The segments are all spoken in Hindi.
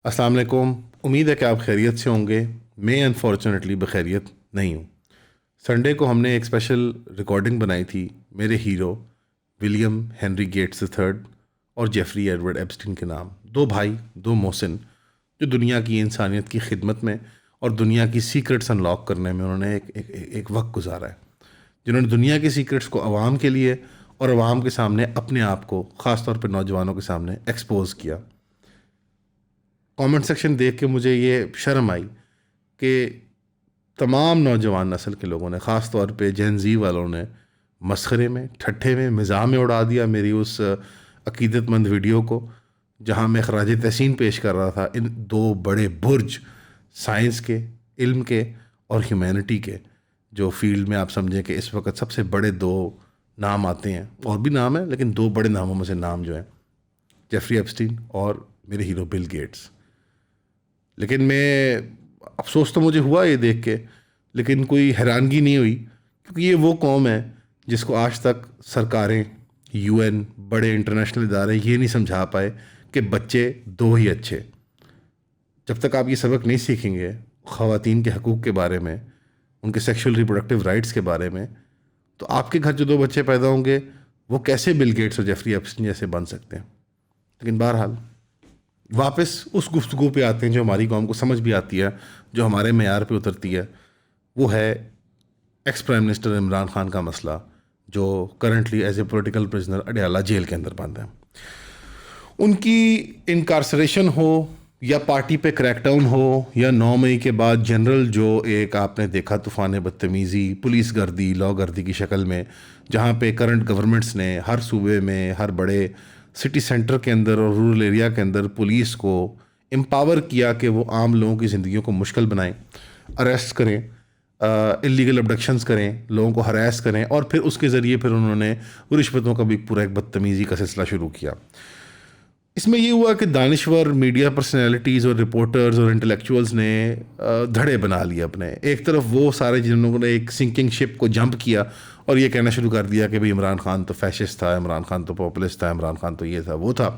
अस्सलाम वालेकुम। उम्मीद है कि आप खैरियत से होंगे। मैं अनफॉर्चुनेटली बखैरियत नहीं हूँ। संडे को हमने एक स्पेशल रिकॉर्डिंग बनाई थी मेरे hero William Henry Gates third और जेफरी एडवर्ड एप्स्टीन के नाम। दो भाई, दो मोहसिन, जो दुनिया की इंसानियत की खिदमत में और दुनिया की सीक्रेट्स अनलॉक करने में उन्होंने एक वक्त गुजारा है। जिन्होंने दुनिया की सीक्रेट्स को आवाम के लिए और आवाम के सामने अपने आप को, ख़ास तौर पर नौजवानों के सामने एक्सपोज किया। कमेंट सेक्शन देख के मुझे ये शर्म आई कि तमाम नौजवान नस्ल के लोगों ने, ख़ास तौर पे जेन ज़ी वालों ने मस्खरे में, ठट्ठे में, मिज़ाह में उड़ा दिया मेरी उस अकीदतमंद वीडियो को, जहां मैं खराज तहसीन पेश कर रहा था इन दो बड़े बुर्ज, साइंस के, इल्म के और ह्यूमैनिटी के, जो फील्ड में आप समझें कि इस वक्त सबसे बड़े दो नाम आते हैं। और भी नाम है, लेकिन दो बड़े नामों में से नाम जो है जेफरी एप्स्टीन और मेरे हीरो बिल गेट्स। लेकिन मैं, अफसोस तो मुझे हुआ ये देख के, लेकिन कोई हैरानगी नहीं हुई, क्योंकि ये वो कौम है जिसको आज तक सरकारें, यूएन, बड़े इंटरनेशनल इदारे ये नहीं समझा पाए कि बच्चे दो ही अच्छे। जब तक आप ये सबक नहीं सीखेंगे ख़वातीन के हकूक़ के बारे में, उनके सेक्सुअल रिप्रोडक्टिव राइट्स के बारे में, तो आपके घर जो दो बच्चे पैदा होंगे वो कैसे बिल गेट्स और जेफरी एप्स्टीन जैसे बन सकते हैं। लेकिन बहरहाल वापस उस गुफ्तगू पे आते हैं जो हमारी कौम को समझ भी आती है, जो हमारे मेयार पे उतरती है। वो है ex prime minister Imran Khan का मसला, जो currently as a political prisoner Adiala jail के अंदर बंद है। उनकी इनकारसरेशन हो या पार्टी पे क्रैकडाउन हो या 9 मई के बाद जनरल जो एक आपने देखा तूफ़ान बदतमीज़ी, पुलिस गर्दी, लॉ गर्दी की शक्ल में, जहाँ पे करंट गवर्नमेंट्स ने हर सूबे में, हर बड़े सिटी सेंटर के अंदर और रूरल एरिया के अंदर पुलिस को एम्पावर किया कि वो आम लोगों की ज़िंदगियों को मुश्किल बनाएं, अरेस्ट करें, इलीगल अबडक्शंस करें, लोगों को हरास करें, और फिर उसके ज़रिए फिर उन्होंने रिश्वतों का भी पूरा एक बदतमीज़ी का सिलसिला शुरू किया। इसमें ये हुआ कि दानिश्वर मीडिया पर्सनैलिटीज़ और रिपोर्टर्स और इंटेलेक्चुअल्स ने धड़े बना लिए अपने। एक तरफ वो सारे जिन्होंने एक सिंकिंग शिप को जंप किया और ये कहना शुरू कर दिया कि भाई इमरान खान तो फैशिस्ट था, इमरान खान तो पॉपुलिस्ट था, इमरान खान तो ये था वो था,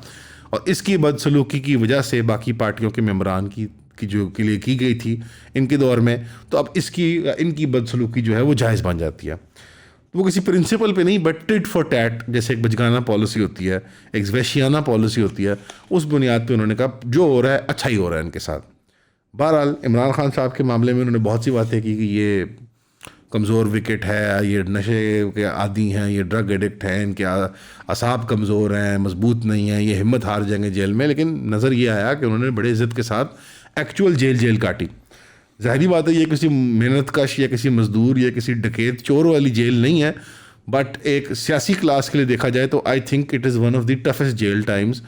और इसकी बदसलूकी की वजह से बाकी पार्टियों के मेम्बरान की जो के लिए की गई थी इनके दौर में, तो अब इनकी बदसलूकी जो है वो जायज़ बन जाती है। तो वो किसी प्रिंसिपल पे नहीं, बट टिट फॉर टैट, जैसे एक बचगाना पॉलिसी होती है, एक वैशियाना पॉलिसी होती है, उस बुनियाद पे उन्होंने कहा जो हो रहा है अच्छा ही हो रहा है इनके साथ। बहरहाल इमरान खान साहब के मामले में उन्होंने बहुत सी बातें की कि ये कमज़ोर विकेट है, ये नशे के आदी हैं, ये ड्रग एडिक्ट हैं, इनके असाब कमज़ोर हैं, मजबूत नहीं हैं, ये हिम्मत हार जाएंगे जेल में। लेकिन नज़र ये आया कि उन्होंने बड़े इज़्ज़त के साथ एक्चुअल जेल काटी। ज़ाहिरी बात है ये किसी मेहनत कश या किसी मजदूर या किसी डकैत चोर वाली जेल नहीं है, बट एक सियासी क्लास के लिए देखा जाए तो I think it is one of the toughest jail times.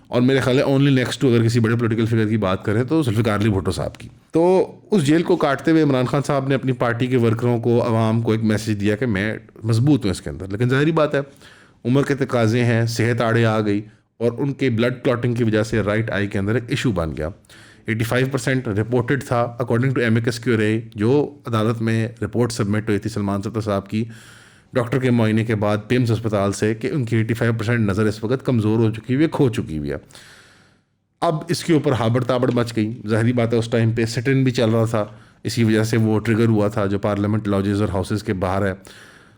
और मेरे ख्याल है ओनली नेक्स्ट टू, अगर किसी बड़े पॉलिटिकल फिगर की बात करें तो जुल्फ़िकार अली भुट्टो साहब की। तो उस जेल को काटते हुए इमरान खान साहब ने अपनी पार्टी के वर्करों को, आवाम को एक मैसेज दिया कि मैं मजबूत हूँ इसके अंदर। लेकिन ज़ाहिरी बात है उम्र के तकाजे हैं, सेहत आड़े आ गई, और उनके ब्लड क्लॉटिंग की वजह से राइट आई के अंदर एक इशू बन गया। 85% रिपोर्टेड था अकॉर्डिंग टू एमिकस क्यूरे, जो अदालत में रिपोर्ट सबमिट हुई थी सलमान सत्तर साहब की डॉक्टर के मुआयने के बाद पिम्स अस्पताल से, कि उनकी 85% नज़र इस वक्त कमज़ोर हो चुकी हुई है, खो चुकी हुई है। अब इसके ऊपर हाबड़ ताबड़ मच गई। ज़ाहिरी बात है उस टाइम पे सिट-इन भी चल रहा था, इसी वजह से वो ट्रिगर हुआ था जो पार्लियामेंट लॉजेस और हाउसेस के बाहर है।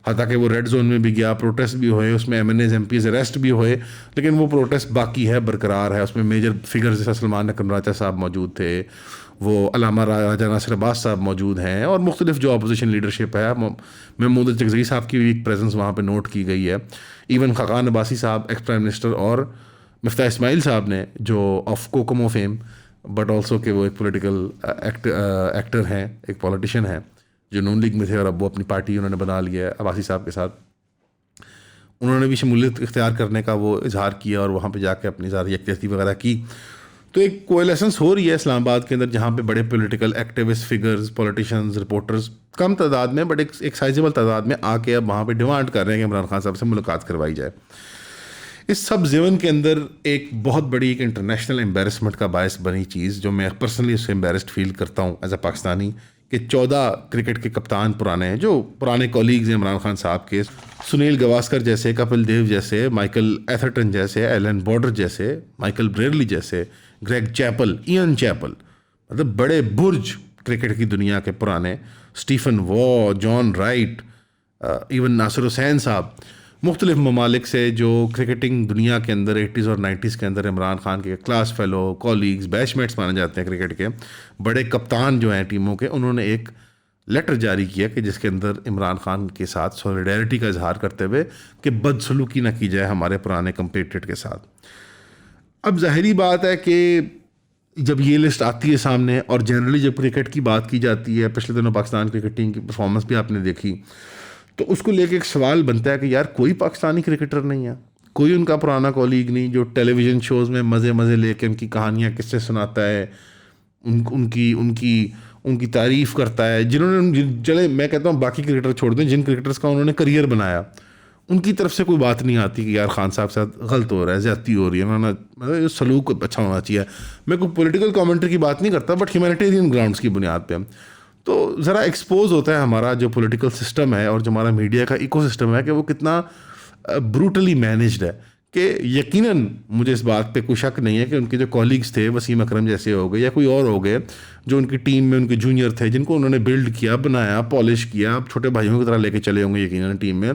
हालांकि वो रेड जोन में भी गया, प्रोटेस्ट भी हुए, उसमें MNAs MPs अरेस्ट भी हुए, लेकिन वो प्रोटेस्ट बाकी है, बरकरार है। उसमें मेजर फिगर्स जैसा सलमान नकमराचा साहब मौजूद थे, वो अलामा राजा नासिर अब्बास साहब मौजूद हैं, और मुख्तलिफ जो अपोजिशन लीडरशिप है, महमूद चकजई साहब की भी प्रेजेंस वहाँ पर नोट की गई है। इवन खाकान अब्बासी साहब एक्स प्राइम मिनिस्टर और मिफ्ता इस्माइल साहब ने, जो of Kokomo fame but also के वो एक पॉलिटिकल एक्टर हैं, एक पॉलिटिशियन हैं, जो नून लीग में थे और अब वो अपनी पार्टी उन्होंने बना लिया है अब्बासी साहब के साथ, उन्होंने भी शमूलियत इख्तियार करने का वो इजहार किया और वहाँ पे जाके अपनी सारी यकजहती वगैरह की। तो एक कोएलेसेंस हो रही है इस्लामाबाद के अंदर, जहाँ पे बड़े political activist, figures, politicians, reporters कम तादाद में बट एक साइजेबल तादाद में आके अब वहाँ पे डिमांड कर रहे हैं कि इमरान खान साहब से मुलाकात करवाई जाए। इस सब जीवन के अंदर एक बहुत बड़ी एक इंटरनेशनल एम्बेरसमेंट का बायस बनी चीज़, जो मैं पर्सनली उससे एम्बेरस्ड फील करता हूँ एज अ पाकिस्तानी, कि 14 क्रिकेट के कप्तान पुराने हैं, जो पुराने कॉलीग्स हैं इमरान खान साहब के, सुनील गवास्कर जैसे, कपिल देव जैसे, माइकल एथरटन जैसे, एलन बॉर्डर जैसे, माइकल ब्रेयरली जैसे, ग्रेग चैपल, इयन चैपल, मतलब बड़े बुर्ज क्रिकेट की दुनिया के पुराने, Stephen Waugh, John Wright, even Nasir Hussain साहब, मुख्तलिफ ममालिक से जो क्रिकेटिंग दुनिया के अंदर 80s और 90s के अंदर इमरान खान के क्लास फेलो, कॉलीग्स, बैचमेट्स माने जाते हैं क्रिकेट के, बड़े कप्तान जो हैं टीमों के, उन्होंने एक लेटर जारी किया कि जिसके अंदर इमरान खान के साथ सॉलिडेरिटी का इजहार करते हुए कि बदसलूकी ना की जाए हमारे पुराने कंपेटिटर के साथ। अब ज़ाहिरी बात है कि जब ये लिस्ट आती है सामने, और जनरली जब क्रिकेट की बात की जाती है, पिछले दिनों पाकिस्तान क्रिकेट टीम की परफॉर्मेंस भी आपने देखी, तो उसको लेके एक सवाल बनता है कि यार कोई पाकिस्तानी क्रिकेटर नहीं है, कोई उनका पुराना कॉलीग नहीं जो टेलीविज़न शोज़ में मज़े मज़े लेके उनकी कहानियाँ किससे सुनाता है, उनकी उनकी उनकी तारीफ़ करता है, जिन्होंने, चले मैं कहता हूँ बाकी क्रिकेटर छोड़ दें, जिन क्रिकेटर्स का उन्होंने करियर बनाया, उनकी तरफ से कोई बात नहीं आती कि यार खान साहब के साथ गलत हो रहा है, ज़्यादती हो रही है ना, मतलब सलूक अच्छा होना चाहिए। मैं कोई पॉलिटिकल कमेंट्री की बात नहीं करता, बट ह्यूमैनिटेरियन ग्राउंड्स की बुनियाद पे तो ज़रा एक्सपोज होता है हमारा जो पॉलिटिकल सिस्टम है और जो हमारा मीडिया का इकोसिस्टम है कि वो कितना ब्रूटली मैनेज्ड है। कि यकीनन मुझे इस बात पे कोई शक नहीं है कि उनके जो कॉलीग्स थे, वसीम अकरम जैसे हो गए या कोई और हो गए जो उनकी टीम में उनके जूनियर थे, जिनको उन्होंने बिल्ड किया, बनाया, पॉलिश किया, छोटे भाइयों की तरह लेके चले होंगे यकीनन टीम में,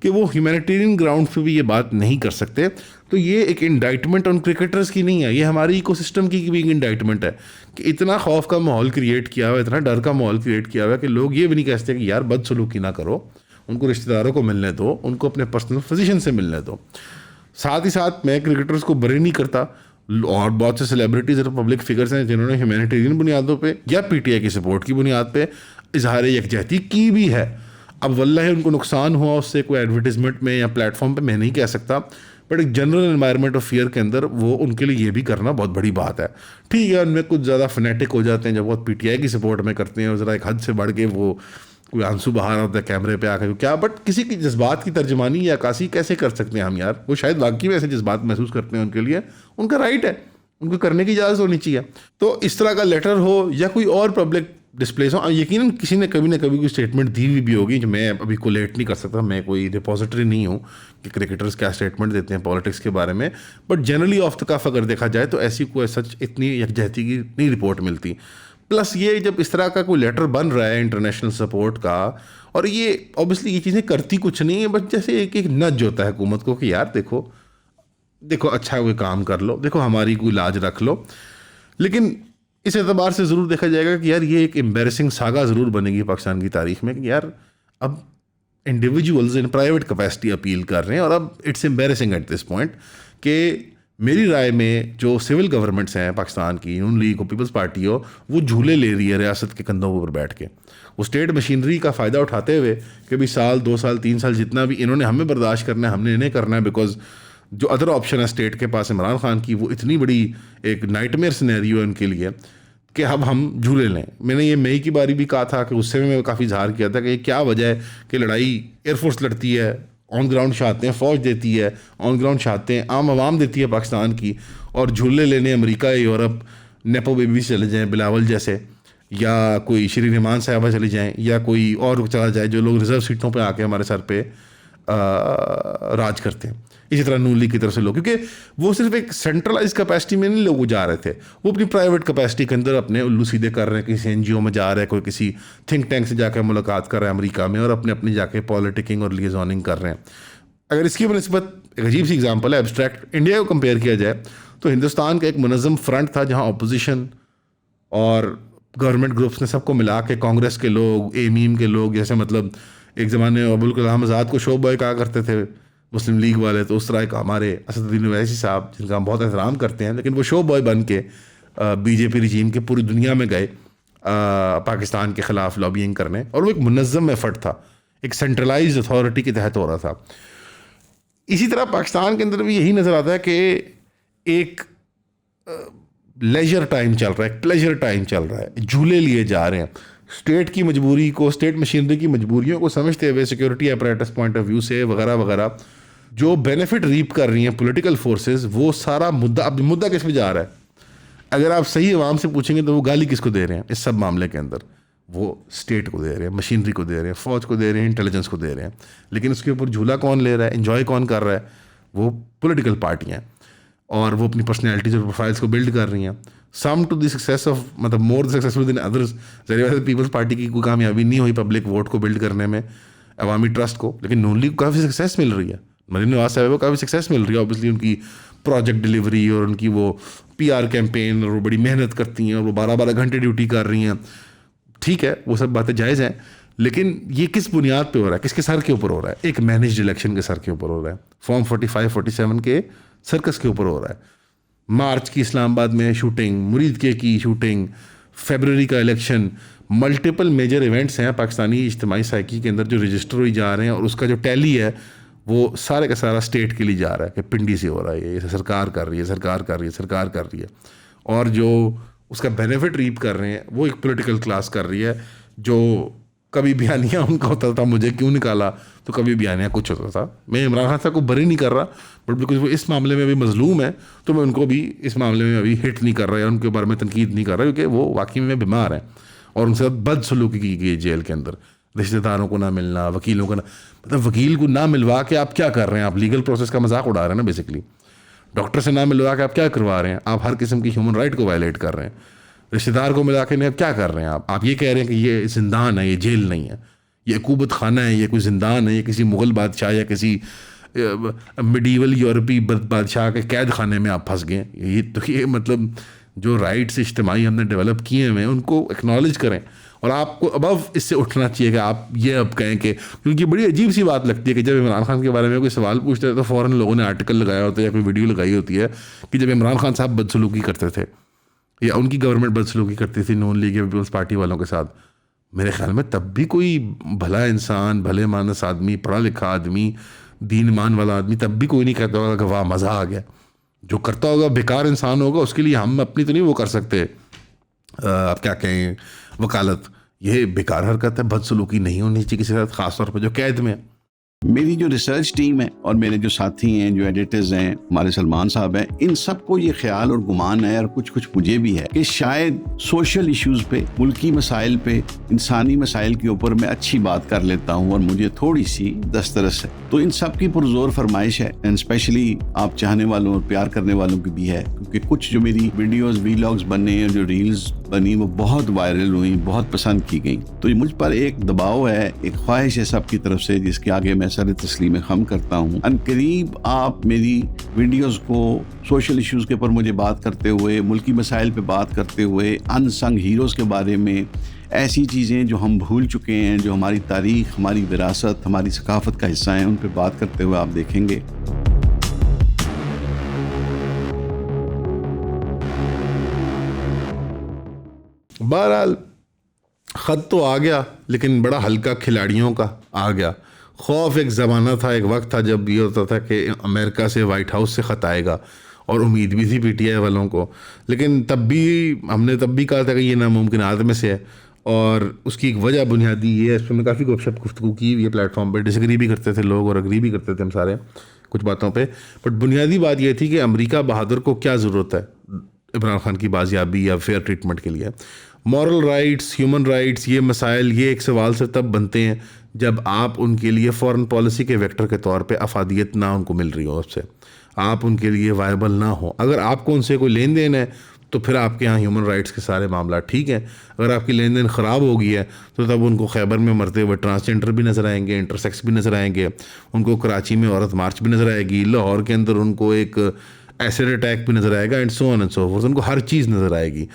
कि वो ह्यूमैनिटेरियन ग्राउंड पे भी ये बात नहीं कर सकते। तो ये एक इंडाइटमेंट उन क्रिकेटर्स की नहीं है, ये हमारी इकोसिस्टम की भी एक इंडाइटमेंट है कि इतना खौफ का माहौल क्रिएट किया हुआ है, इतना डर का माहौल क्रिएट किया हुआ है कि लोग ये भी नहीं कहते कि यार बदसलूकी ना करो, उनको रिश्तेदारों को मिलने दो, उनको अपने पर्सनल फिजिशियन से मिलने दो। साथ ही साथ मैं क्रिकेटर्स को बरी नहीं करता, और बहुत से सेलिब्रिटीज़ और पब्लिक फिगर्स हैं जिन्होंने ह्यूमैनिटेरियन बुनियादों पे या पीटीआई की सपोर्ट की बुनियाद पे इजहार यकजहती की भी है। अब वल्लाह उनको नुकसान हुआ उससे, कोई एडवर्टिजमेंट में या प्लेटफॉर्म पे मैं नहीं कह सकता, बट एक जनरल एनवायरनमेंट ऑफ फियर के अंदर वो उनके लिए ये भी करना बहुत बड़ी बात है। ठीक है, उनमें कुछ ज़्यादा फनेटिक हो जाते हैं जब बहुत पीटीआई की सपोर्ट में करते हैं और ज़रा एक हद से बढ़ के वो कोई आंसू बहा रहा होता है कैमरे पे आकर क्या, बट किसी की जज्बात की तर्जमानी या अक्कासी कैसे कर सकते हैं हम यार? वो शायद वाकई में ऐसे जज्बात महसूस करते हैं, उनके लिए उनका राइट है, उनको करने की इजाज़त होनी चाहिए। तो इस तरह का लेटर हो या कोई और पब्लिक डिस्प्लेस हो, यकीनन किसी ने कभी ना कभी कोई स्टेटमेंट दी हुई भी होगी जो मैं अभी कोलेट नहीं कर सकता, मैं कोई रिपोजिटरी नहीं हूँ कि क्रिकेटर्स क्या स्टेटमेंट देते हैं पॉलिटिक्स के बारे में, बट जनरली ऑफ द कफ अगर देखा जाए तो ऐसी कोई सच इतनी यकजहती की नहीं रिपोर्ट मिलती। प्लस ये जब इस तरह का कोई लेटर बन रहा है इंटरनेशनल सपोर्ट का, और ये ऑब्वियसली ये चीज़ें करती कुछ नहीं है, बट जैसे एक एक नज होता है हुकूमत को कि यार देखो देखो अच्छा कोई काम कर लो, देखो हमारी कोई लाज रख लो। लेकिन इस एतबार से ज़रूर देखा जाएगा कि यार ये एक एम्बेरसिंग सागा ज़रूर बनेगी पाकिस्तान की तारीख में कि यार अब individuals in private capacity appeal कर रहे हैं, और अब it's embarrassing eight this point कि मेरी राय में जो सिविल गवर्नमेंट्स हैं पाकिस्तान की, नून लीग हो, पीपल्स पार्टी हो, वो झूले ले रही है रियासत के कंधों पर बैठ के, वो स्टेट मशीनरी का फ़ायदा उठाते हुए कि भाई साल 2 साल 3 साल जितना भी इन्होंने हमें बर्दाश्त करना है हमने इन्हें करना है, बिकॉज जो अदर ऑप्शन है स्टेट के पास इमरान खान की, वो इतनी बड़ी एक नाइटमेयर सिनेरियो है उनके लिए कि अब हम झूले लें। मैंने ये मई की बारी भी कहा था कि उससे भी मैं काफ़ी इजहार किया था कि ये क्या वजह है कि लड़ाई एयरफोर्स लड़ती है, ऑन ग्राउंड शहादतें फ़ौज देती है, ऑन ग्राउंड शहादतें आम आवाम देती है पाकिस्तान की, और झूले लेने अमेरिका, यूरोप, नेपो बेबी चले जाएँ बिलावल जैसे, या कोई श्री रहमान साहबा चले जाएँ, या कोई और चला जाए जो लोग रिजर्व सीटों पे आके हमारे सर पे राज करते हैं। इसी तरह नून लीग की तरफ से लोग, क्योंकि वो सिर्फ एक सेंट्रलाइज कैपेसिटी में नहीं लोग जा रहे थे, वो अपनी प्राइवेट कैपेसिटी के अंदर अपने उल्लू सीधे कर रहे हैं, किसी एनजीओ में जा रहे हैं, कोई किसी थिंक टैंक से जाकर मुलाकात कर रहे हैं अमेरिका में, और अपने अपनी जाके पॉलिटिकिंग और लिएजॉनिंग कर रहे हैं। अगर इसकी बनस्बत एक अजीब सी एग्जाम्पल है, एब्स्ट्रैक्ट इंडिया को कंपेयर किया जाए तो हिंदुस्तान का एक मुनज़्ज़म फ्रंट था जहाँ अपोजिशन और गवर्नमेंट ग्रुप्स ने सबको मिला के, कांग्रेस के लोग, एमीम के लोग, जैसे मतलब एक ज़माने में अबुल कलाम आज़ाद को शो बॉय कहा करते थे मुस्लिम लीग वाले, तो उस तरह का हमारे असदुद्दीन ओवैसी साहब जिनका हम बहुत एहतराम करते हैं, लेकिन वो शो बॉय बन के बीजेपी रिजीम के पूरी दुनिया में गए पाकिस्तान के ख़िलाफ़ लॉबिंग करने, और वो एक मुनज़्ज़म एफर्ट था, एक सेंट्रलाइज्ड अथॉरिटी के तहत हो रहा था। इसी तरह पाकिस्तान के अंदर भी यही नज़र आता है कि एक लेजर टाइम चल रहा है, एक प्लेजर टाइम चल रहा है, झूले लिए जा रहे हैं, स्टेट की मजबूरी को, स्टेट मशीनरी की मजबूरियों को समझते हुए security apparatus point of view से वगैरह वगैरह जो बेनिफिट रीप कर रही हैं पॉलिटिकल फोर्सेस, वो सारा मुद्दा, अब मुद्दा किस पे जा रहा है? अगर आप सही आवाम से पूछेंगे तो वो गाली किसको दे रहे हैं इस सब मामले के अंदर? वो स्टेट को दे रहे हैं, मशीनरी को दे रहे हैं, फ़ौज को दे रहे हैं, इंटेलिजेंस को दे रहे हैं। लेकिन उसके ऊपर झूला कौन ले रहा है, इन्जॉय कौन कर रहा है? वो पॉलिटिकल पार्टियाँ। और वो अपनी पर्सनैलिटीज और प्रोफाइल्स को बिल्ड कर रही हैं. Some to the success of मतलब more successful than others. People's Party की कोई कामयाबी नहीं हुई पब्लिक वोट को बिल्ड करने में, अवामी ट्रस्ट को, लेकिन नून लीग को काफ़ी सक्सेस मिल रही है. मरीम नवाज साहब को काफ़ी सक्सेस मिल रही है. ऑब्वियसली उनकी प्रोजेक्ट डिलीवरी और उनकी वो PR कैंपेन, और वो बड़ी मेहनत करती हैं और वो 12-12 घंटे ड्यूटी कर रही हैं. ठीक है, वो सब बातें जायज़ हैं, लेकिन ये किस बुनियाद पे हो रहा है, किसके सर के ऊपर हो रहा है? एक मैनेज्ड इलेक्शन के सर के ऊपर हो रहा है, फॉर्म 45-47 के सर्कस के ऊपर हो रहा है. मार्च की इस्लामाबाद में शूटिंग, मुरीद के की शूटिंग, फरवरी का इलेक्शन, मल्टीपल मेजर इवेंट्स हैं पाकिस्तानी इज्तिमाई साइकी के अंदर जो रजिस्टर हुई जा रहे हैं, और उसका जो टैली है वो सारे का सारा स्टेट के लिए जा रहा है कि पिंडी से हो रहा है, ये सरकार कर रही है, सरकार कर रही है, सरकार कर रही है. और जो उसका बेनिफिट रीप कर रहे हैं वो एक पॉलिटिकल क्लास कर रही है. जो कभी बयानिया उनका होता था मुझे क्यों निकाला, तो कभी बयानिया कुछ होता था. मैं इमरान खान साहब को बरी नहीं कर रहा, बट बिकॉज वो इस मामले में अभी मजलूम है तो मैं उनको भी इस मामले में अभी हिट नहीं कर रहा या उनके बारे में तनकीद नहीं कर रहा, क्योंकि वो वाकई में बीमार हैं और उनसे बदसलूकी की गई जेल के अंदर. रिश्तेदारों को ना मिलना, वकीलों को ना, मतलब वकील को ना मिलवा के आप क्या कर रहे हैं? आप लीगल प्रोसेस का मजाक उड़ा रहे हैं ना बेसिकली. डॉक्टर से ना मिलवा के आप क्या करवा रहे हैं? आप हर किस्म की ह्यूमन राइट को वायलेट कर रहे हैं. रिश्तेदार को मिला के आप क्या कर रहे हैं? आप ये कह रहे हैं कि ये जिंदान है, ये जेल नहीं है, ये अकूबत खाना है, ये कोई जिंदान है, ये किसी मुग़ल बादशाह या किसी मिडीवल यूरोपी बादशाह के कैद खाने में आप फंस गए. ये तो ये मतलब जो राइट्स इज्तिमाई हमने डेवलप किए हुए हैं उनको एक्नॉलेज करें, और आपको अबव इससे उठना चाहिए कि आप ये अब कहें कि, क्योंकि बड़ी अजीब सी बात लगती है कि जब इमरान खान के बारे में कोई सवाल पूछते हैं तो फ़ौरन लोगों ने आर्टिकल लगाया होता है या कोई वीडियो लगाई होती है कि जब इमरान खान साहब बदसलूकी करते थे या उनकी गवर्नमेंट बदसलूकी करती थी नून लीग या पीपल्स पार्टी वालों के साथ, मेरे ख्याल में तब भी कोई भला इंसान, भले मानस आदमी, पढ़ा लिखा आदमी, दीन मान वाला आदमी तब भी कोई नहीं कहता होगा कि वाह मज़ा आ गया. जो करता होगा बेकार इंसान होगा, उसके लिए हम अपनी तो नहीं वो कर सकते, आप क्या कहें, वकालत. ये बेकार हरकत है, बदसलूकी नहीं होनी चाहिए किसी के साथ, ख़ासतौर पर जो कैद में है. मेरी जो रिसर्च टीम है और मेरे जो साथी हैं, जो एडिटर्स हैं, हमारे सलमान साहब हैं, इन सबको ये ख्याल और गुमान है, और कुछ कुछ मुझे भी है कि शायद सोशल इश्यूज पे, मुल्की मसाइल पे, इंसानी मसाइल के ऊपर मैं अच्छी बात कर लेता हूँ और मुझे थोड़ी सी दस्तरस है. तो इन सब की पुरजोर फरमाइश है, एंड स्पेशली आप चाहने वालों और प्यार करने वालों की भी है, क्योंकि कुछ जो मेरी वीडियोस, वीलॉग्स बने और जो रील्स बनी वो बहुत वायरल हुई, बहुत पसंद की गई. तो मुझ पर एक दबाव है, एक ख्वाहिश है सब की तरफ से, जिसके आगे मैं सर तस्लीम खम करता हूँ. अनकरीब आप मेरी वीडियोस को सोशल इश्यूज के ऊपर मुझे बात करते हुए, मुल्की मसाइल पे बात करते हुए, अनसंग हीरोज के बारे में, ऐसी चीज़ें जो हम भूल चुके हैं, जो हमारी तारीख, हमारी विरासत, हमारी सकाफत का हिस्सा हैं, उन पर बात करते हुए आप देखेंगे. बहरहाल ख़त तो आ गया, लेकिन बड़ा हल्का खिलाड़ियों का आ गया. खौफ एक ज़माना था, एक वक्त था जब ये होता था कि अमेरिका से, वाइट हाउस से ख़त आएगा, और उम्मीद भी थी PTI वालों को. लेकिन तब भी हमने कहा था कि ये नामुमकिनात में से है, और उसकी एक वजह बुनियादी ये है. इस पर मैं काफ़ी गपशप गुफ्तगू की ये प्लेटफॉर्म पर, डिसएग्री भी करते थे लोग और अग्री भी करते थे हम सारे कुछ बातों पे. बट बुनियादी बात ये थी कि अमेरिका बहादुर को क्या ज़रूरत है इमरान खान की बाजियाबी या फेयर ट्रीटमेंट के लिए. मॉरल राइट्स, ह्यूमन राइट्स, ये मसाइल, ये एक सवाल से तब बनते हैं जब आप उनके लिए फॉरेन पॉलिसी के वेक्टर के तौर पे अफादियत ना उनको मिल रही हो, उससे आप उनके लिए वायबल ना हो. अगर आपको उनसे कोई लेन देन है तो फिर आपके यहाँ ह्यूमन राइट्स के सारे मामला ठीक हैं. अगर आपकी लेन देन ख़राब हो गई है तो तब उनको खैबर में मरते हुए ट्रांसजेंडर भी नज़र आएंगे, इंटरसेक्स भी नज़र आएंगे, उनको कराची में औरत मार्च भी नज़र आएगी, लाहौर के अंदर उनको एक एसिड अटैक भी नज़र आएगा, and so on and so fourth. उनको हर चीज़ नज़र आएगी.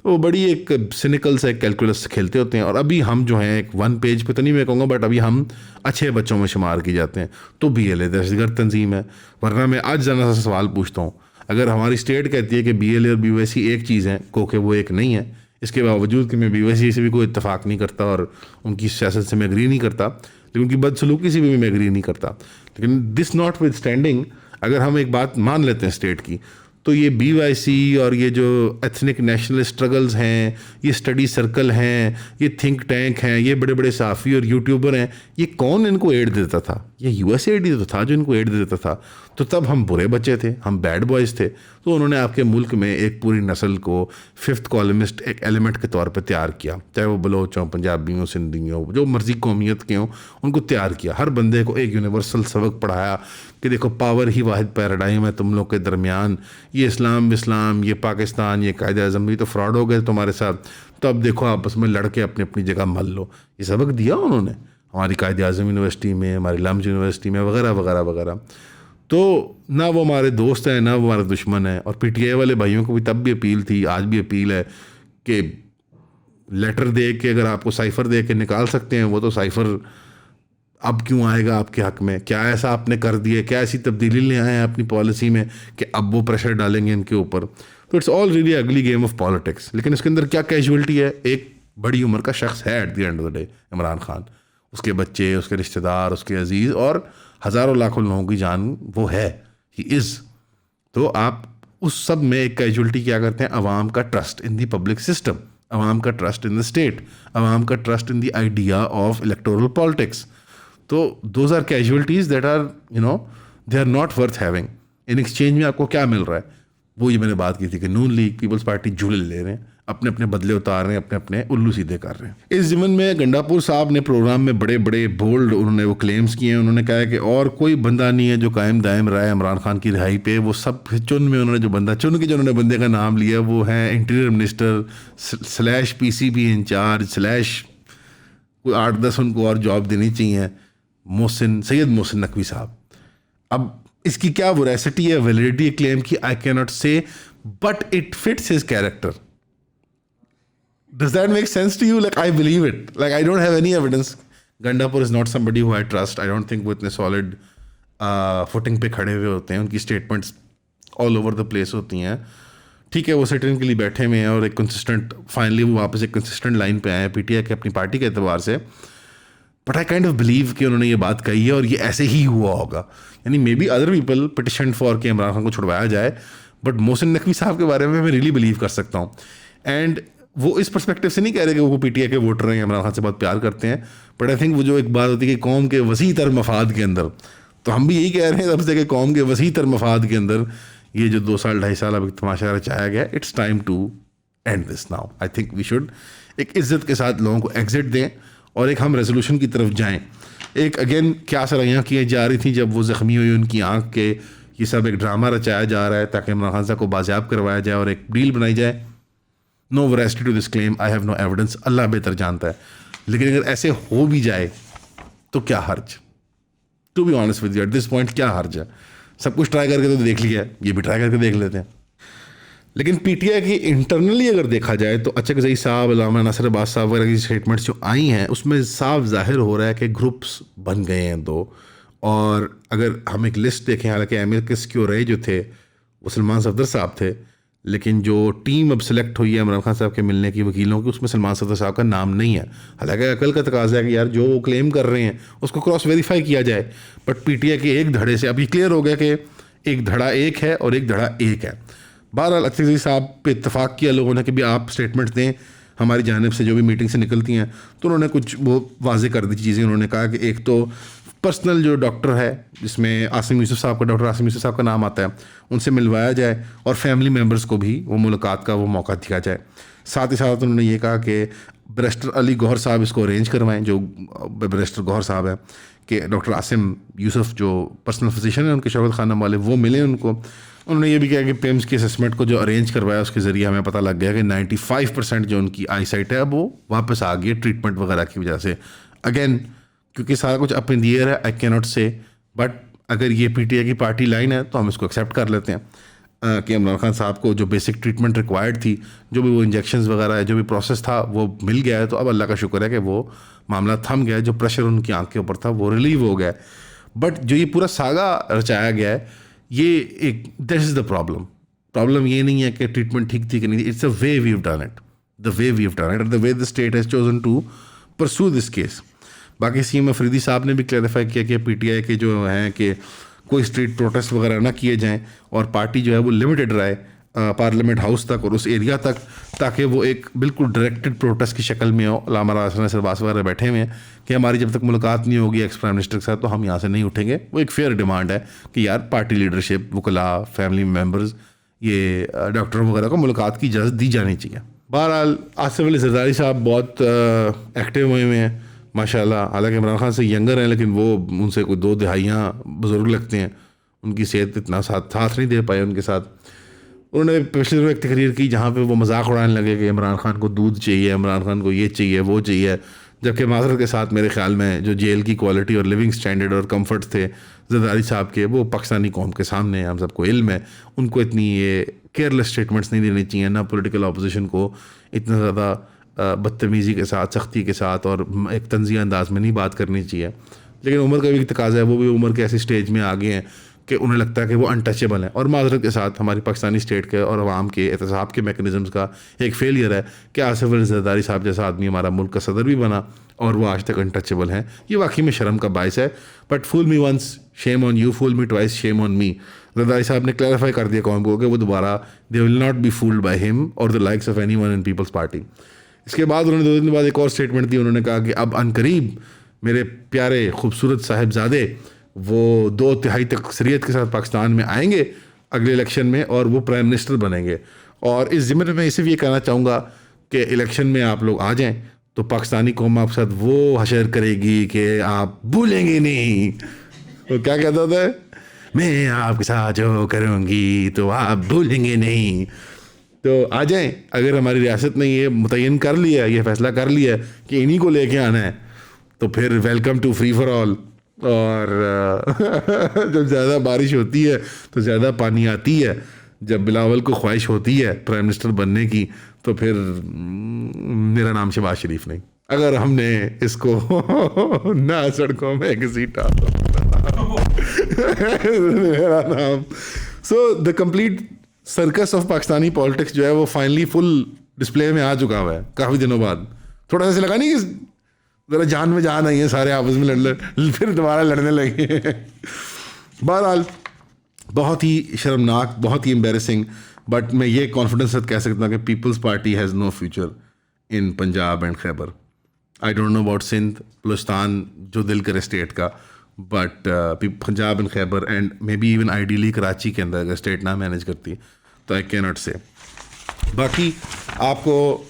वो बड़ी एक सिनिकल से कैलकुलस खेलते होते हैं. और अभी हम जो हैं एक वन पेज पे तो नहीं मैं कहूँगा, बट अभी हम अच्छे बच्चों में शुमार किए जाते हैं. तो BLA दहशतगर्द तंजीम है. वरना मैं आज ज़रा सा सवाल पूछता हूँ, अगर हमारी स्टेट कहती है कि BLA और BOIC एक चीज़ है, कि वो एक नहीं है, इसके बावजूद कि मैं BOIC से भी कोई इत्तेफाक नहीं करता और उनकी सियासत से मैं एग्री नहीं करता, लेकिन उनकी बदसलूकी से भी मैं एग्री नहीं करता, लेकिन दिस नॉट विद स्टैंडिंग अगर हम एक बात मान लेते हैं स्टेट की, तो ये BYC और ये जो एथनिक नेशनल स्ट्रगल्स हैं, ये स्टडी सर्कल हैं, ये थिंक टैंक हैं, ये बड़े बड़े साफ़ी और यूट्यूबर हैं, ये कौन इनको एड देता था? ये यूएसएआईडी तो था जो इनको एड देता था, तो तब हम बुरे बच्चे थे, हम बैड बॉयज़ थे। तो उन्होंने आपके मुल्क में एक पूरी नस्ल को फिफ्थ कॉलमिस्ट एक एलिमेंट के तौर पे तैयार किया, चाहे वो बलोच हों, पंजाबी हों, सिंधी हों, जो मर्जी कौमियत के हों, उनको तैयार किया। हर बंदे को एक यूनिवर्सल सबक पढ़ाया कि देखो पावर ही वाहिद पैराडाइम है तुम लोग के दरमियान, ये इस्लाम, ये पाकिस्तान, ये कायदे आज़म, ये तो फ्रॉड हो गए तुम्हारे साथ, तो अब देखो आपस में लड़के अपनी अपनी जगह मल लो। ये सबक दिया उन्होंने हमारी कायदे आज़म यूनिवर्सिटी में, हमारी लम्ज यूनिवर्सिटी में, वगैरह वगैरह वगैरह। तो ना वो हमारे दोस्त हैं ना वो हमारे दुश्मन हैं। और पीटीआई वाले भाइयों को भी तब भी अपील थी, आज भी अपील है कि लेटर दे के अगर आपको साइफ़र दे के निकाल सकते हैं वो तो साइफ़र अब क्यों आएगा आपके हक़ में? क्या ऐसा आपने कर दिया, क्या ऐसी तब्दीली ले आए हैं अपनी पॉलिसी में कि अब वो प्रेशर डालेंगे इनके ऊपर? तो इट्स ऑल रियली अगली गेम ऑफ पॉलिटिक्स। लेकिन इसके अंदर क्या कैजुअलिटी है? एक बड़ी उम्र का शख्स है at the end of the day, Imran Khan, उसके बच्चे, उसके रिश्तेदार, उसके अजीज़ और हज़ारों लाखों लोगों की जान वो है, ही इज़। तो आप उस सब में एक कैजुअलिटी क्या करते हैं? अवाम का trust in the public system, अवाम का ट्रस्ट इन द स्टेट, अवाम का trust in the idea of electoral politics. तो those are casualties that are they are not worth having. In exchange में आपको क्या मिल रहा है? वो ये मैंने बात की थी कि नून लीग, पीपल्स पार्टी झूले ले रहे हैं, अपने अपने बदले उतार रहे हैं, अपने अपने उल्लू सीधे कर रहे हैं। इस ज़मन में गंडापुर साहब ने प्रोग्राम में बड़े बड़े बोल्ड उन्होंने वो क्लेम्स किए हैं। उन्होंने कहा है कि और कोई बंदा नहीं है जो कायम दायम रहा है इमरान खान की रिहाई पे। वो सब चुन में उन्होंने जो बंदा चुन के जो उन्होंने बंदे का नाम लिया वो है इंटीरियर मिनिस्टर / PCB इंचार्ज / कोई 8-10 उनको और जॉब देनी चाहिए, सैयद मोहसिन नकवी साहब। अब इसकी क्या वोरेसिटी है, वैलिडिटी क्लेम की, आई कैन नॉट से, but it fits his character. Does that make sense to you? Like, I believe it. Like, I don't have any evidence. Gandapur is not somebody who I trust. I don't think वो इतने solid footing पे खड़े हुए होते हैं। उनकी statements all over the place होती हैं। ठीक है, वो सिटिंग के लिए बैठे हुए हैं और एक कंसिस्टेंट, फाइनली वो वापस एक कंसिस्टेंट लाइन पे आए हैं पीटीआई के अपनी पार्टी के एतबार से। But I kind of believe कि उन्होंने ये बात कही है और ये ऐसे ही हुआ होगा। यानी may be other people petition for कि इमरान खान को छुड़वाया जाए, बट मोहसिन नकवी साहब के बारे में मैं रियली बिलीव कर सकता हूँ। एंड वो इस पर्सपेक्टिव से नहीं कह रहे कि वो पीटीआई के वोटर हैं, इमरान खान से बहुत प्यार करते हैं, बट आई थिंक वो जो एक बात होती है कि कौम के वसी तर मफाद के अंदर, तो हम भी यही कह रहे हैं तब से कि कौम के वसी तर मफाद के अंदर ये जो 2 साल 2.5 साल अभी तमाशा रचाया गया, it's time to end this now. I think we should एक इज्जत के साथ लोगों को एग्जिट दें और एक हम रेजोल्यूशन की तरफ जाएँ। एक अगेन क्या सराहियाँ की जा रही थी जब वो ज़ख्मी हुई उनकी आँख के, ये सब एक ड्रामा रचाया जा रहा है ताकि इमरान खान साहब को बाजियाब करवाया जाए और एक डील बनाई जाए। No variety to this claim, I have no evidence, Allah बेहतर जानता है। लेकिन अगर ऐसे हो भी जाए तो क्या हर्ज? To be honest with you at this point क्या हर्ज है? सब कुछ ट्राई करके तो देख लिया, ये भी ट्राई करके देख लेते हैं। लेकिन पीटीआई की इंटरनली अगर देखा जाए तो अचकज़ई साहब, अल्लामा नासिर अब्बास साहब वगैरह की स्टेटमेंट्स जो आई हैं उसमें साफ जाहिर हो रहा है कि ग्रुप्स बन गए हैं 2। और अगर हम एक लिस्ट देखें, हालांकि एमिकस क्यूरे जो थे वो सलमान सफदर साहब थे, लेकिन जो टीम अब सेलेक्ट हुई है इमरान खान साहब के मिलने की वकीलों की, उसमें सलमान सफदर साहब का नाम नहीं है। हालांकि अकल का तकाजा है कि यार जो वो क्लेम कर रहे हैं उसको क्रॉस वेरीफाई किया जाए। बट पीटीआई के एक धड़े से अब ये क्लियर हो गया कि एक धड़ा एक है और एक धड़ा एक है। बहरहाल अख्तर साहब पे इत्तफाक किया लोगों ने कि भी आप स्टेटमेंट दें हमारी जानिब से जो भी मीटिंग से निकलती हैं, तो उन्होंने कुछ वो वाजे कर दी चीज़ें। उन्होंने कहा कि एक तो पर्सनल जो डॉक्टर है जिसमें आसिम यूसुफ साहब का, डॉक्टर आसिम यूसुफ साहब का नाम आता है, उनसे मिलवाया जाए और फैमिली मेम्बर्स को भी वो मुलाकात का वो मौका दिया जाए। साथ ही साथ उन्होंने ये कहा कि बैरिस्टर अली गौहर साहब इसको अरेंज करवाएं, जो बैरिस्टर गौहर साहब हैं, कि डॉक्टर आसिम यूसुफ जो पर्सनल फिजिशियन है उनके शौकत खानम वाले, वो मिले उनको। उन्होंने ये भी कहा कि पेम्स की असेसमेंट को जो अरेंज करवाया उसके ज़रिए हमें पता लग गया कि 95% जो उनकी आई साइट है अब वो वापस आ गई है ट्रीटमेंट वगैरह की वजह से। अगेन क्योंकि सारा कुछ अप इन द एयर है, आई कैन नॉट से, बट अगर ये पीटीआई की पार्टी लाइन है तो हम इसको एक्सेप्ट कर लेते हैं कि इमरान खान साहब को जो बेसिक ट्रीटमेंट रिक्वायर्ड थी, जो भी वो इंजेक्शंस वगैरह है, जो भी प्रोसेस था वो मिल गया है। तो अब अल्लाह का शुक्र है कि वो मामला थम गया है, जो प्रेशर उनकी आंख के ऊपर था वो रिलीव हो गया है। बट जो ये पूरा सागा रचाया गया है, ये एक दिस इज़ द प्रॉब्लम ये नहीं है कि ट्रीटमेंट ठीक थी कि नहीं थी, it's a way we have done it, the way we have done it, the way the state has chosen to pursue this case. बाकी सीएम अफरीदी साहब ने भी क्लैरिफाई किया कि पीटीआई के जो हैं कि कोई स्ट्रीट प्रोटेस्ट वगैरह ना किए जाएं और पार्टी जो है वो लिमिटेड रहे पार्लियामेंट हाउस तक और उस एरिया तक, ताकि वो एक बिल्कुल डायरेक्टेड प्रोटेस्ट की शक्ल में हो। लामा रासना सरबास वगैरह बैठे हुए हैं कि हमारी जब तक मुलाकात नहीं होगी एक्स प्राइम मिनिस्टर के साथ तो हम यहाँ से नहीं उठेंगे। वो एक फेयर डिमांड है कि यार पार्टी लीडरशिप, वकला, फैमिली मेम्बर्स, ये डॉक्टरों वगैरह को मुलाकात की इजाज़त दी जानी चाहिए। बहरहाल आसिफ अली जरदारी साहब बहुत एक्टिव हुए हैं माशाल्लाह। हालांकि इमरान खान से यंगर हैं लेकिन वो उनसे कोई 2 दहाइयाँ बुज़ुर्ग लगते हैं। उनकी सेहत इतना साथ नहीं दे पाए उनके साथ। उन्होंने पिछले दिनों एक तकरीर की जहाँ पे वो मजाक उड़ाने लगे कि इमरान खान को दूध चाहिए, इमरान खान को ये चाहिए, वो चाहिए, जबकि माजरत के साथ मेरे ख्याल में जो जेल की क्वालिटी और लिविंग स्टैंडर्ड और कंफर्ट थे जरदारी साहब के, वो पाकिस्तानी कौम के सामने हम सबको इल्म है। उनको इतनी ये केयरलेस स्टेटमेंट्स नहीं देनी चाहिए, ना पॉलिटिकल अपोजिशन को इतना ज़्यादा बदतमीज़ी के साथ, सख्ती के साथ और एक तंज़िया अंदाज में नहीं बात करनी चाहिए। लेकिन उम्र का भी तकाज़ा है, वो भी उम्र के ऐसे स्टेज में आ गए हैं कि उन्हें लगता है कि वो अनटचेबल हैं। और माजरत के साथ हमारी पाकिस्तानी स्टेट के और अवाम के एहतसाब के मैकेनिज़म्स का एक फेलियर है कि आसिफ अली जरदारी साहब जैसा आदमी हमारा मुल्क का सदर भी बना और वो आज तक अनटचेबल हैं। ये वाकई में शर्म का बायस है। But fool me once shame on you, fool me twice shame on me. Zardari साहब ने क्लैरिफाई कर दिया कौम को कि वो दोबारा they will not be fooled by him और the likes of any one in Peoples Party. इसके बाद उन्होंने 2 दिन बाद एक और स्टेटमेंट दी। उन्होंने कहा कि अब अनकरीब मेरे प्यारे खूबसूरत साहिबजादे वो 2 तिहाई तक अक्सरियत के साथ पाकिस्तान में आएंगे अगले इलेक्शन में और वो प्राइम मिनिस्टर बनेंगे। और इस ज़िम्मे में मैं सिर्फ ये कहना चाहूँगा कि इलेक्शन में आप लोग आ जाएं तो पाकिस्तानी कौम आपके साथ वो हशर करेगी कि आप भूलेंगे नहीं। तो क्या कहता होता है, मैं आपके साथ जो करूँगी तो आप भूलेंगे नहीं। तो आ जाएं। अगर हमारी रियासत ने ये मुतय्यन कर लिया, ये फैसला कर लिया कि इन्हीं को लेके आना है, तो फिर welcome to free for all. और जब ज़्यादा बारिश होती है तो ज़्यादा पानी आती है। जब बिलावल को ख्वाहिश होती है प्राइम मिनिस्टर बनने की तो फिर मेरा नाम शहबाज शरीफ नहीं। अगर हमने इसको ना सड़कों में घसीटा मेरा नाम। So the complete circus of Pakistani politics जो है वो फाइनली फुल डिस्प्ले में आ चुका हुआ है काफ़ी दिनों बाद। थोड़ा सा लगा नहीं कि ज़रा जान में जान आई है, सारे आपस में लड़ फिर दोबारा लड़ने लगे। बहरहाल बहुत ही शर्मनाक, बहुत ही एम्बेरसिंग। बट मैं ये कॉन्फिडेंस से कह सकता हूँ कि People's Party has no future in Punjab and Khyber. I don't know about Sindh, Balochistan जो दिल करे स्टेट का, but Punjab and Khyber and maybe even ideally Karachi के अंदर अगर स्टेट ना मैनेज करती तो आई कैन नॉट से। बाकी आपको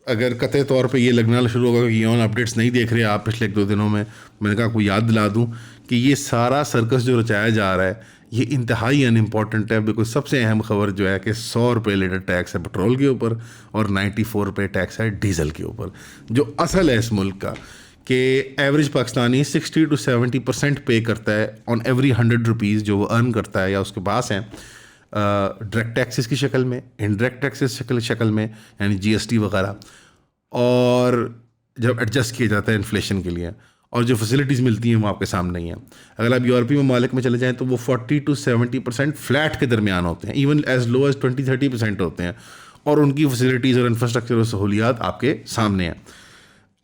अगर कतई तौर पे ये लगना शुरू होगा कि ऑन अपडेट्स नहीं देख रहे आप पिछले 1-2 दिनों में, मैंने कहा आपको याद दिला दूं कि ये सारा सर्कस जो रचाया जा रहा है ये इंतहाई अनइम्पॉर्टेंट है। बिल्कुल सबसे अहम खबर जो है कि 100 रुपये लीटर टैक्स है पेट्रोल के ऊपर और 94 रुपये टैक्स है डीजल के ऊपर। जो असल है इस मुल्क का कि एवरेज पाकिस्तानी 60 to 70% पे करता है ऑन एवरी 100 रुपीज़ जो वो अर्न करता है या उसके पास हैं, डायरेक्ट टैक्सेस की शक्ल में, इनडायरेक्ट टैक्सेस शक्ल में यानी GST वगैरह, और जब एडजस्ट किया जाता है इन्फ्लेशन के लिए, और जो फैसिलिटीज़ मिलती हैं वो आपके सामने ही हैं। अगर आप यूरोपीय ममालिक में चले जाएँ तो वो 40 to 70% फ्लैट के दरमियान होते हैं, इवन एज लो एज 20-30% होते हैं, और उनकी फैसिलिटीज़ और इंफ्रास्ट्रक्चर और सहूलियात आपके सामने हैं।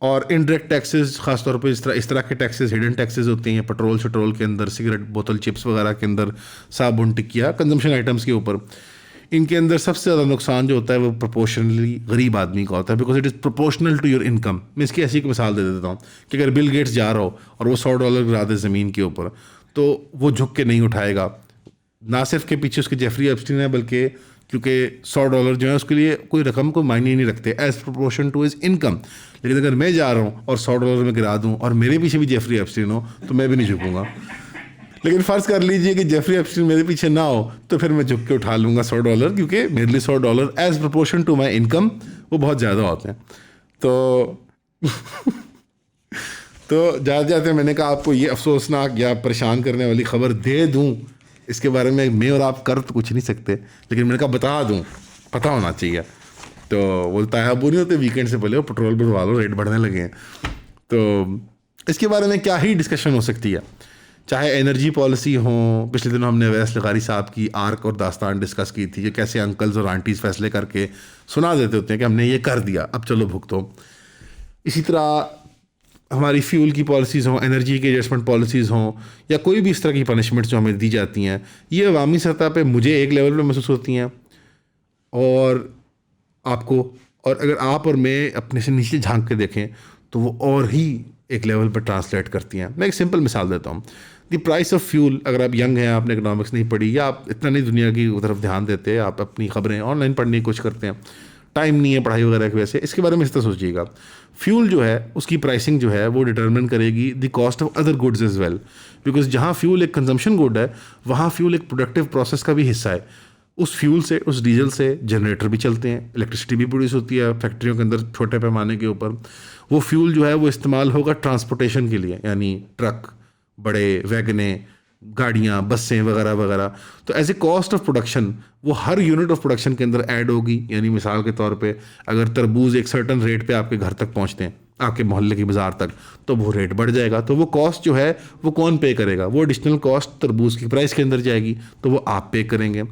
और इनडायरेक्ट टैक्सेस ख़ासतौर पे इस तरह के टैक्सेस हिडन टैक्सेस होते हैं, पेट्रोल शट्रोल के अंदर, सिगरेट बोतल, चिप्स वगैरह के अंदर, साबुन, टिकिया, कंजम्पशन आइटम्स के ऊपर। इनके अंदर सबसे ज़्यादा नुकसान जो होता है वो प्रोपोर्शनली गरीब आदमी का होता है, because it is proportional to your income. मैं इसकी ऐसी एक मिसाल दे देता हूँ कि अगर बिल गेट्स जा रहा हो और वो $100 गिरा दे ज़मीन के ऊपर तो वो झुक के नहीं उठाएगा। ना सिर्फ के पीछे उसके जेफरी एप्स्टीन है, बल्कि क्योंकि $100 जो है उसके लिए कोई रकम को मायने ही नहीं रखते as proportion to his income. लेकिन अगर मैं जा रहा हूँ और $100 में गिरा दूँ और मेरे पीछे भी जेफरी एप्स्टीन हो तो मैं भी नहीं झुकूँगा। लेकिन फ़र्ज़ कर लीजिए कि जेफरी एप्स्टीन मेरे पीछे ना हो तो फिर मैं झुक के उठा लूँगा $100, क्योंकि मेरे लिए $100 as proportion to my income वो बहुत ज़्यादा होते हैं। तो जाते जाते मैंने कहा आपको ये अफसोसनाक या परेशान करने वाली खबर दे दूँ। इसके बारे में मैं और आप कर तो कुछ नहीं सकते, लेकिन मैंने कहा बता दूँ, पता होना चाहिए। तो वो तायाबू नहीं होते, वीकेंड से पहले वो पेट्रोल बढ़वा लो, रेट बढ़ने लगे हैं। तो इसके बारे में क्या ही डिस्कशन हो सकती है, चाहे एनर्जी पॉलिसी हो। पिछले दिनों हमने अवैस लगारी साहब की आर्क और दास्तान डिस्कस की थी कि कैसे अंकल्स और आंटीज़ फैसले करके सुना देते होते हैं कि हमने ये कर दिया, अब चलो भुगतो। इसी तरह हमारी फ्यूल की पॉलिसीज़ हों, एनर्जी की एडजस्टमेंट पॉलिसीज़ हों, या कोई भी इस तरह की पनिशमेंट्स जो हमें दी जाती हैं, ये अवामी सतह पे मुझे एक लेवल पे महसूस होती हैं और आपको, और अगर आप और मैं अपने से नीचे झांक के देखें तो वो और ही एक लेवल पर ट्रांसलेट करती हैं। मैं एक सिंपल मिसाल देता हूँ। द प्राइस ऑफ फ्यूल, अगर आप यंग हैं, आपने इकोनॉमिक्स नहीं पढ़ी, या आप इतना नहीं दुनिया की तरफ ध्यान देते, आप अपनी खबरें ऑनलाइन पढ़ने की कोशिश करते हैं, टाइम नहीं है पढ़ाई वगैरह की वजह से, इसके बारे में इस तरह सोचिएगा। फ्यूल जो है उसकी प्राइसिंग जो है वो डिटरमिन करेगी the cost of other goods as well, because जहाँ फ्यूल एक कंजम्पशन गुड है वहाँ फ्यूल एक प्रोडक्टिव प्रोसेस का भी हिस्सा है। उस फ्यूल से, उस डीजल से जनरेटर भी चलते हैं, इलेक्ट्रिसिटी भी प्रोड्यूस होती है फैक्ट्रियों के अंदर छोटे पैमाने के ऊपर। वो फ्यूल जो है वो इस्तेमाल होगा ट्रांसपोर्टेशन के लिए, यानी ट्रक, बड़े वैगने, गाड़ियाँ, बसें वगैरह वगैरह। तो as a cost of production वो हर यूनिट ऑफ प्रोडक्शन के अंदर ऐड होगी। यानी मिसाल के तौर पे अगर तरबूज एक सर्टन रेट पे आपके घर तक पहुँचते हैं, आपके मोहल्ले की बाज़ार तक, तो वो रेट बढ़ जाएगा। तो वो कॉस्ट जो है वो कौन पे करेगा? वो एडिशनल कॉस्ट तरबूज की प्राइस के अंदर जाएगी, तो वो आप पे करेंगे।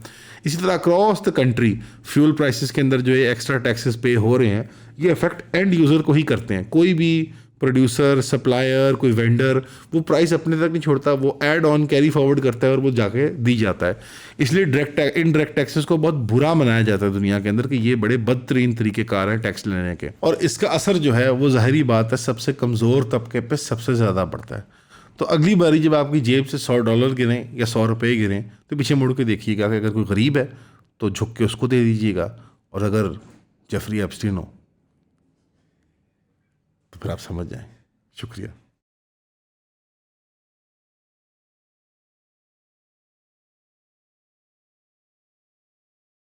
इसी तरह across the country fuel prices के अंदर जो ये एक्स्ट्रा टैक्सेस पे हो रहे हैं, ये इफेक्ट एंड यूज़र को ही करते हैं। कोई भी प्रोड्यूसर, सप्लायर, कोई वेंडर वो प्राइस अपने तक नहीं छोड़ता, वो ऐड ऑन कैरी फॉरवर्ड करता है और वो जाके दी जाता है। इसलिए इनडायरेक्ट टैक्सेस को बहुत बुरा मनाया जाता है दुनिया के अंदर कि ये बड़े बदतरीन तरीक़ेकार हैं टैक्स लेने के, और इसका असर जो है वो ज़ाहिरी बात है सबसे कमज़ोर तबके पे सबसे ज़्यादा पड़ता है। तो अगली बारी जब आपकी जेब से $100 गिरें या 100 रुपये गिरें तो पीछे मुड़ के देखिएगा कि अगर कोई गरीब है तो झुक के उसको दे दीजिएगा, और अगर जेफरी एप्स्टीन हो तो फिर आप समझ जाएं। शुक्रिया।